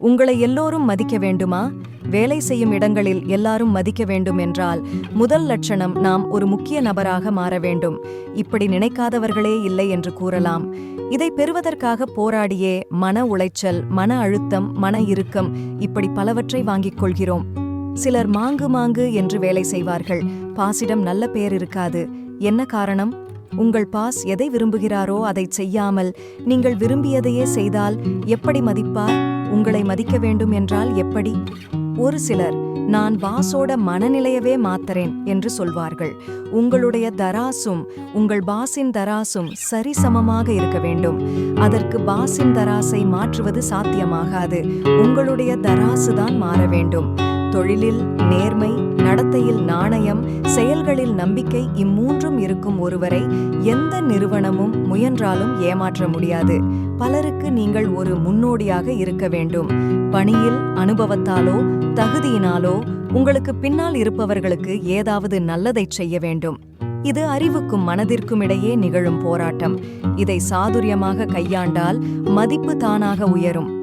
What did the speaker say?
உங்களை எல்லோரும் மதிக்க வேண்டுமா? வேலை செய்யும் இடங்களில் எல்லாரும் மதிக்க வேண்டும் என்றால் முதல் லட்சணம் நாம் ஒரு முக்கிய நபராக மாற வேண்டும். இப்படி நினைக்காதவர்களே இல்லை என்று கூறலாம். இதை பெறுவதற்காக போராடியே மன உளைச்சல், மன அழுத்தம், மன இறுக்கம் இப்படி பலவற்றை வாங்கிக் கொள்கிறோம். சிலர் மாங்கு என்று வேலை செய்வார்கள். பாஸிடம் நல்ல பெயர் இருக்காது. என்ன காரணம்? உங்கள் பாஸ் எதை விரும்புகிறாரோ அதை செய்யாமல் நீங்கள் விரும்பியதையே செய்தால் எப்படி மதிப்பார்? உங்களை மதிக்க வேண்டும் என்றால் எப்படி? ஒரு சிலர் நான் பாஸோட மனநிலையவே மாத்தறேன் என்று சொல்வார்கள். உங்களுடைய தராசும் உங்கள் பாஸின் தராசும் சரிசமமாக இருக்க வேண்டும். அதற்கு பாஸின் தராசை மாற்றுவது சாத்தியமாகாது. உங்களுடைய தராசுதான் மாற வேண்டும். தொழிலில் நேர்மை, நடத்தையில் நாணயம், செயல்களில் நம்பிக்கை இம்மூன்றும் இருக்கும் ஒருவரை எந்த நிறுவனமும் முயன்றாலும் ஏமாற்ற முடியாது. பலருக்கு நீங்கள் ஒரு முன்னோடியாக இருக்க வேண்டும். பணியில் அனுபவத்தாலோ தகுதியினாலோ உங்களுக்கு பின்னால் இருப்பவர்களுக்கு ஏதாவது நல்லதைச் செய்ய வேண்டும். இது அறிவுக்கும் மனதிற்கும் இடையே நிகழும் போராட்டம். இதை சாதுரியமாக கையாண்டால் மதிப்பு தானாக உயரும்.